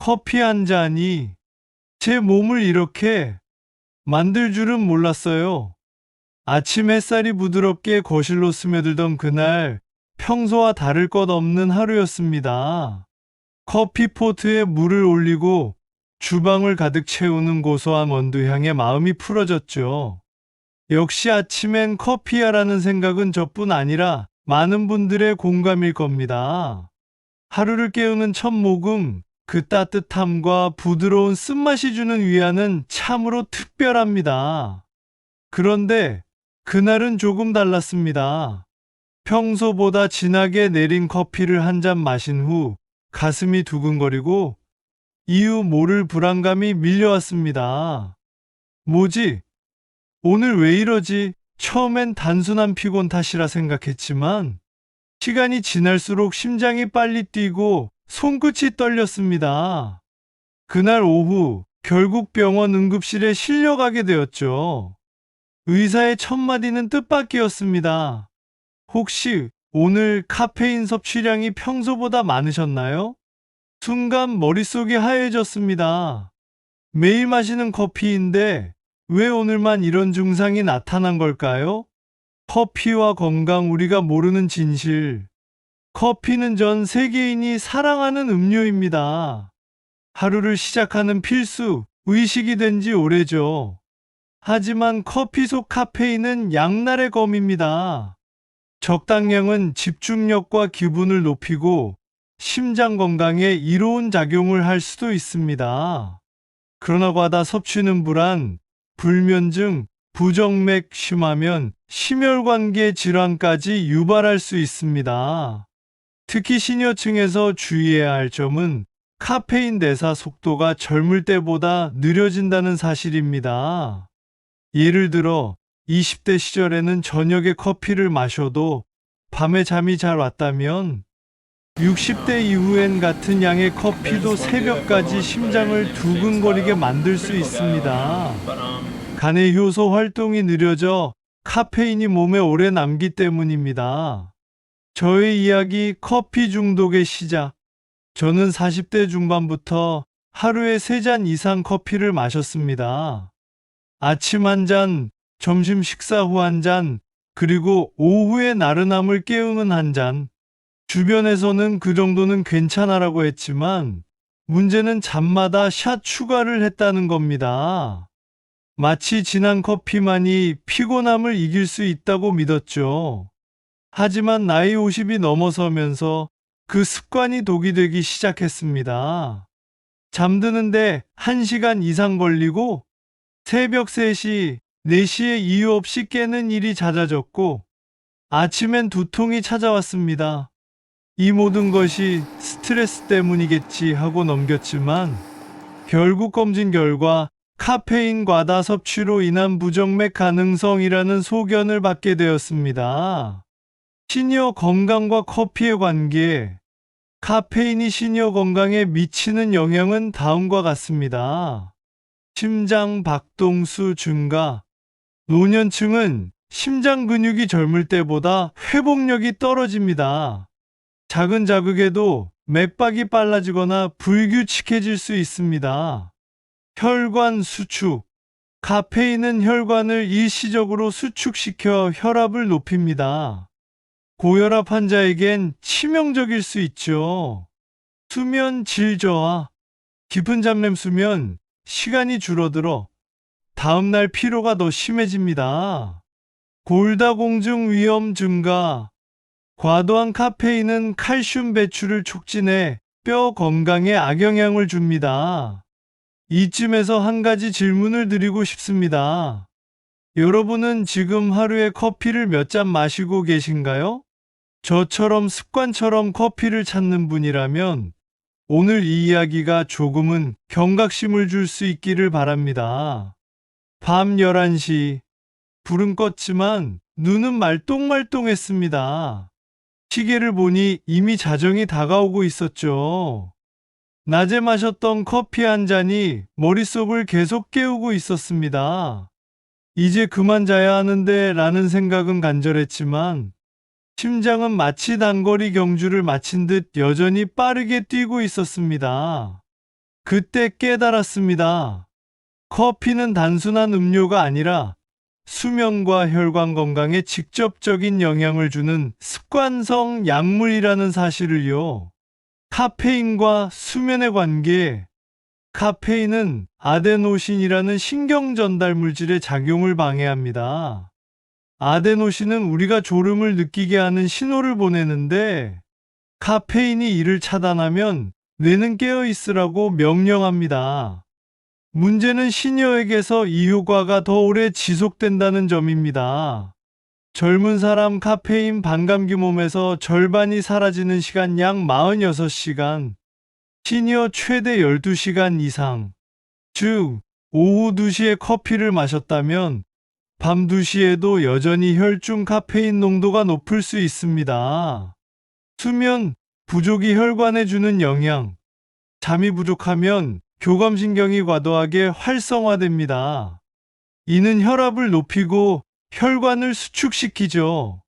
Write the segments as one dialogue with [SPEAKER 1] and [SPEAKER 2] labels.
[SPEAKER 1] 커피 한 잔이 제 몸을 이렇게 만들 줄은 몰랐어요. 아침 햇살이 부드럽게 거실로 스며들던 그날, 평소와 다를 것 없는 하루였습니다. 커피포트에 물을 올리고 주방을 가득 채우는 고소한 원두향에 마음이 풀어졌죠. 역시 아침엔 커피야라는 생각은 저뿐 아니라 많은 분들의 공감일 겁니다. 하루를 깨우는 첫 모금, 그 따뜻함과 부드러운 쓴맛이 주는 위안은 참으로 특별합니다. 그런데 그날은 조금 달랐습니다. 평소보다 진하게 내린 커피를 한 잔 마신 후 가슴이 두근거리고 이유 모를 불안감이 밀려왔습니다. 뭐지? 오늘 왜 이러지? 처음엔 단순한 피곤 탓이라 생각했지만 시간이 지날수록 심장이 빨리 뛰고 손끝이 떨렸습니다. 그날 오후 결국 병원 응급실에 실려가게 되었죠. 의사의 첫 마디는 뜻밖이었습니다. 혹시 오늘 카페인 섭취량이 평소보다 많으셨나요? 순간 머릿속이 하얘졌습니다. 매일 마시는 커피인데 왜 오늘만 이런 증상이 나타난 걸까요? 커피와 건강 우리가 모르는 진실. 커피는 전 세계인이 사랑하는 음료입니다. 하루를 시작하는 필수, 의식이 된 지 오래죠. 하지만 커피 속 카페인은 양날의 검입니다. 적당량은 집중력과 기분을 높이고 심장 건강에 이로운 작용을 할 수도 있습니다. 그러나 과다 섭취는 불안, 불면증, 부정맥 심하면 심혈관계 질환까지 유발할 수 있습니다. 특히 시니어층에서 주의해야 할 점은 카페인 대사 속도가 젊을 때보다 느려진다는 사실입니다. 예를 들어 20대 시절에는 저녁에 커피를 마셔도 밤에 잠이 잘 왔다면 60대 이후엔 같은 양의 커피도 새벽까지 심장을 두근거리게 만들 수 있습니다. 간의 효소 활동이 느려져 카페인이 몸에 오래 남기 때문입니다. 저의 이야기 커피 중독의 시작. 저는 40대 중반부터 하루에 3잔 이상 커피를 마셨습니다. 아침 한 잔, 점심 식사 후 한 잔, 그리고 오후에 나른함을 깨우는 한 잔. 주변에서는 그 정도는 괜찮아라고 했지만 문제는 잠마다 샷 추가를 했다는 겁니다. 마치 진한 커피만이 피곤함을 이길 수 있다고 믿었죠. 하지만 나이 50이 넘어서면서 그 습관이 독이 되기 시작했습니다. 잠드는데 1시간 이상 걸리고 새벽 3시, 4시에 이유 없이 깨는 일이 잦아졌고 아침엔 두통이 찾아왔습니다. 이 모든 것이 스트레스 때문이겠지 하고 넘겼지만 결국 검진 결과 카페인 과다 섭취로 인한 부정맥 가능성이라는 소견을 받게 되었습니다. 시니어 건강과 커피의 관계. 카페인이 시니어 건강에 미치는 영향은 다음과 같습니다. 심장 박동수 증가. 노년층은 심장 근육이 젊을 때보다 회복력이 떨어집니다. 작은 자극에도 맥박이 빨라지거나 불규칙해질 수 있습니다. 혈관 수축. 카페인은 혈관을 일시적으로 수축시켜 혈압을 높입니다. 고혈압 환자에겐 치명적일 수 있죠. 수면 질 저하. 깊은 잠렘 수면 시간이 줄어들어 다음날 피로가 더 심해집니다. 골다공증 위험 증가. 과도한 카페인은 칼슘 배출을 촉진해 뼈 건강에 악영향을 줍니다. 이쯤에서 한 가지 질문을 드리고 싶습니다. 여러분은 지금 하루에 커피를 몇 잔 마시고 계신가요? 저처럼 습관처럼 커피를 찾는 분이라면 오늘 이 이야기가 조금은 경각심을 줄 수 있기를 바랍니다. 밤 11시, 불은 껐지만 눈은 말똥말똥했습니다. 시계를 보니 이미 자정이 다가오고 있었죠. 낮에 마셨던 커피 한 잔이 머릿속을 계속 깨우고 있었습니다. 이제 그만 자야 하는데 라는 생각은 간절했지만 심장은 마치 단거리 경주를 마친 듯 여전히 빠르게 뛰고 있었습니다. 그때 깨달았습니다. 커피는 단순한 음료가 아니라 수면과 혈관 건강에 직접적인 영향을 주는 습관성 약물이라는 사실을요. 카페인과 수면의 관계. 카페인은 아데노신이라는 신경 전달 물질의 작용을 방해합니다. 아데노신은 우리가 졸음을 느끼게 하는 신호를 보내는데, 카페인이 이를 차단하면 뇌는 깨어 있으라고 명령합니다. 문제는 시니어에게서 이 효과가 더 오래 지속된다는 점입니다. 젊은 사람 카페인 반감기 몸에서 절반이 사라지는 시간 약 46시간, 시니어 최대 12시간 이상, 즉 오후 2시에 커피를 마셨다면 밤 2시에도 여전히 혈중 카페인 농도가 높을 수 있습니다. 수면 부족이 혈관에 주는 영향. 잠이 부족하면 교감신경이 과도하게 활성화됩니다. 이는 혈압을 높이고 혈관을 수축시키죠.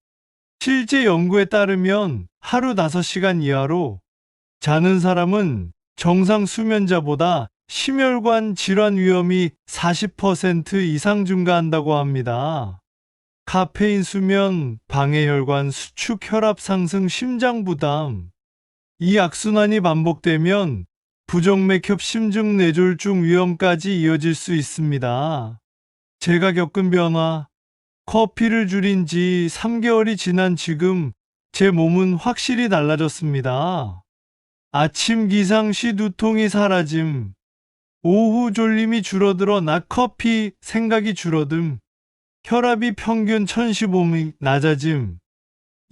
[SPEAKER 1] 실제 연구에 따르면 하루 5시간 이하로 자는 사람은 정상 수면자보다 심혈관 질환 위험이 40% 이상 증가한다고 합니다. 카페인 수면, 방해 혈관 수축, 혈압 상승, 심장 부담. 이 악순환이 반복되면 부정맥협, 심증, 뇌졸중 위험까지 이어질 수 있습니다. 제가 겪은 변화, 커피를 줄인 지 3개월이 지난 지금 제 몸은 확실히 달라졌습니다. 아침 기상 시 두통이 사라짐, 오후 졸림이 줄어들어 낮 커피 생각이 줄어듦, 혈압이 평균 1015미 낮아짐.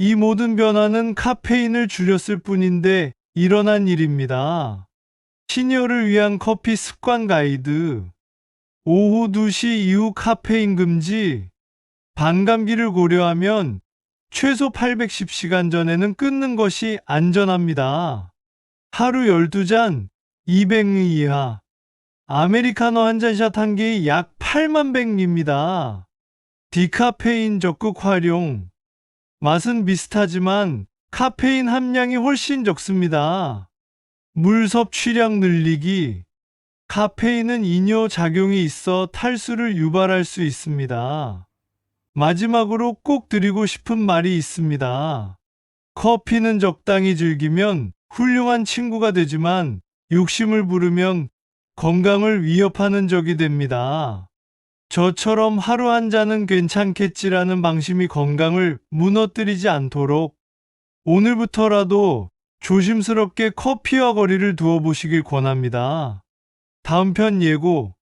[SPEAKER 1] 이 모든 변화는 카페인을 줄였을 뿐인데 일어난 일입니다. 시니어를 위한 커피 습관 가이드. 오후 2시 이후 카페인 금지. 반감기를 고려하면 최소 810시간 전에는 끊는 것이 안전합니다. 하루 12잔, 200ml 이하. 아메리카노 한 잔샷 한 개의 약 8만 100ml입니다. 디카페인 적극 활용. 맛은 비슷하지만 카페인 함량이 훨씬 적습니다. 물 섭취량 늘리기. 카페인은 이뇨 작용이 있어 탈수를 유발할 수 있습니다. 마지막으로 꼭 드리고 싶은 말이 있습니다. 커피는 적당히 즐기면 훌륭한 친구가 되지만 욕심을 부르면 건강을 위협하는 적이 됩니다. 저처럼 하루 한 잔은 괜찮겠지라는 방심이 건강을 무너뜨리지 않도록 오늘부터라도 조심스럽게 커피와 거리를 두어 보시길 권합니다. 다음 편 예고.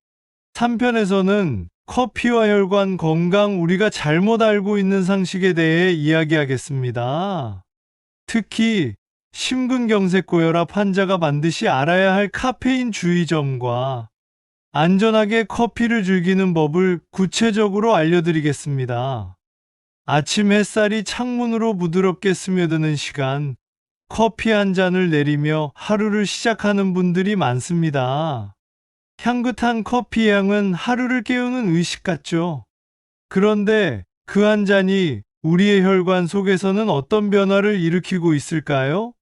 [SPEAKER 1] 3편에서는 커피와 혈관 건강, 우리가 잘못 알고 있는 상식에 대해 이야기하겠습니다. 특히 심근경색 고혈압 환자가 반드시 알아야 할 카페인 주의점과 안전하게 커피를 즐기는 법을 구체적으로 알려드리겠습니다. 아침 햇살이 창문으로 부드럽게 스며드는 시간, 커피 한 잔을 내리며 하루를 시작하는 분들이 많습니다. 향긋한 커피 향은 하루를 깨우는 의식 같죠? 그런데 그 한 잔이 우리의 혈관 속에서는 어떤 변화를 일으키고 있을까요?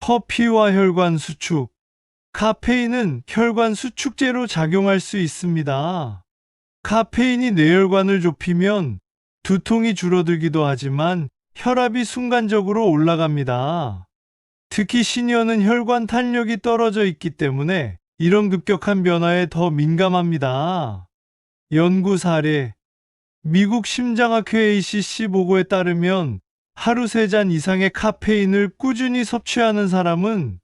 [SPEAKER 1] 커피와 혈관 수축. 카페인은 혈관 수축제로 작용할 수 있습니다. 카페인이 뇌혈관을 좁히면 두통이 줄어들기도 하지만 혈압이 순간적으로 올라갑니다. 특히 시니어는 혈관 탄력이 떨어져 있기 때문에 이런 급격한 변화에 더 민감합니다. 연구 사례. 미국 심장학회 ACC 보고에 따르면 하루 3잔 이상의 카페인을 꾸준히 섭취하는 사람은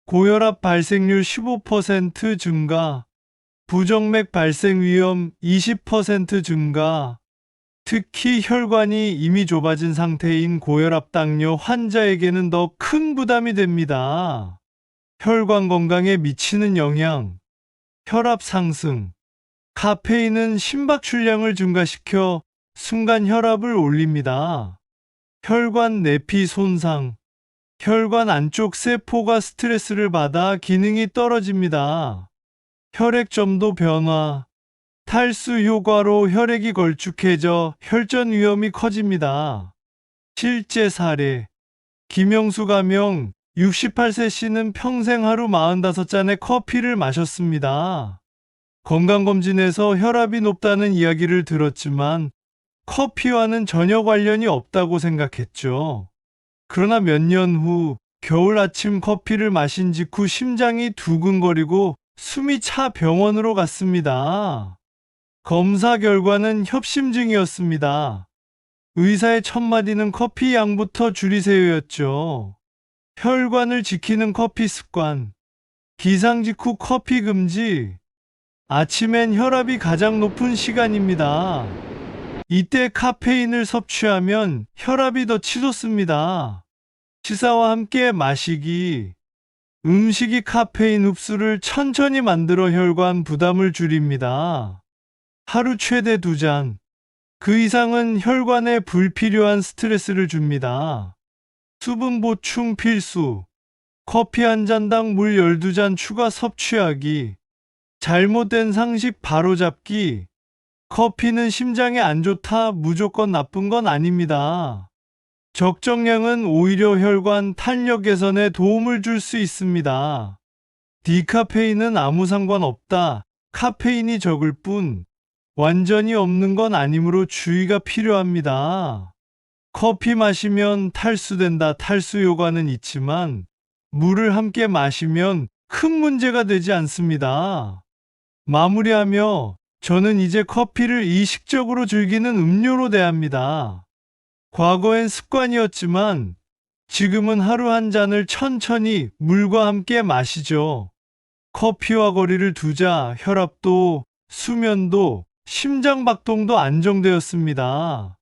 [SPEAKER 1] 고혈압 발생률 15% 증가, 부정맥 발생 위험 20% 증가, 특히 혈관이 이미 좁아진 상태인 고혈압 당뇨 환자에게는 더 큰 부담이 됩니다. 혈관 건강에 미치는 영향. 혈압 상승. 카페인은 심박 출량을 증가시켜 순간 혈압을 올립니다. 혈관 내피 손상. 혈관 안쪽 세포가 스트레스를 받아 기능이 떨어집니다. 혈액점도 변화. 탈수 효과로 혈액이 걸쭉해져 혈전 위험이 커집니다. 실제 사례. 김영수 가명 68세 씨는 평생 하루 45잔의 커피를 마셨습니다. 건강검진에서 혈압이 높다는 이야기를 들었지만 커피와는 전혀 관련이 없다고 생각했죠. 그러나 몇 년 후 겨울 아침 커피를 마신 직후 심장이 두근거리고 숨이 차 병원으로 갔습니다. 검사 결과는 협심증이었습니다. 의사의 첫 마디는 커피 양부터 줄이세요였죠. 혈관을 지키는 커피 습관, 기상 직후 커피 금지. 아침엔 혈압이 가장 높은 시간입니다. 이때 카페인을 섭취하면 혈압이 더 치솟습니다. 식사와 함께 마시기. 음식이 카페인 흡수를 천천히 만들어 혈관 부담을 줄입니다. 하루 최대 2잔. 그 이상은 혈관에 불필요한 스트레스를 줍니다. 수분 보충 필수. 커피 한 잔당 물 12잔 추가 섭취하기. 잘못된 상식 바로잡기. 커피는 심장에 안 좋다 무조건 나쁜 건 아닙니다. 적정량은 오히려 혈관 탄력 개선에 도움을 줄 수 있습니다. 디카페인은 아무 상관없다. 카페인이 적을 뿐 완전히 없는 건 아니므로 주의가 필요합니다. 커피 마시면 탈수된다. 탈수 효과는 있지만 물을 함께 마시면 큰 문제가 되지 않습니다. 마무리하며 저는 이제 커피를 의식적으로 즐기는 음료로 대합니다. 과거엔 습관이었지만 지금은 하루 한 잔을 천천히 물과 함께 마시죠. 커피와 거리를 두자 혈압도, 수면도, 심장박동도 안정되었습니다.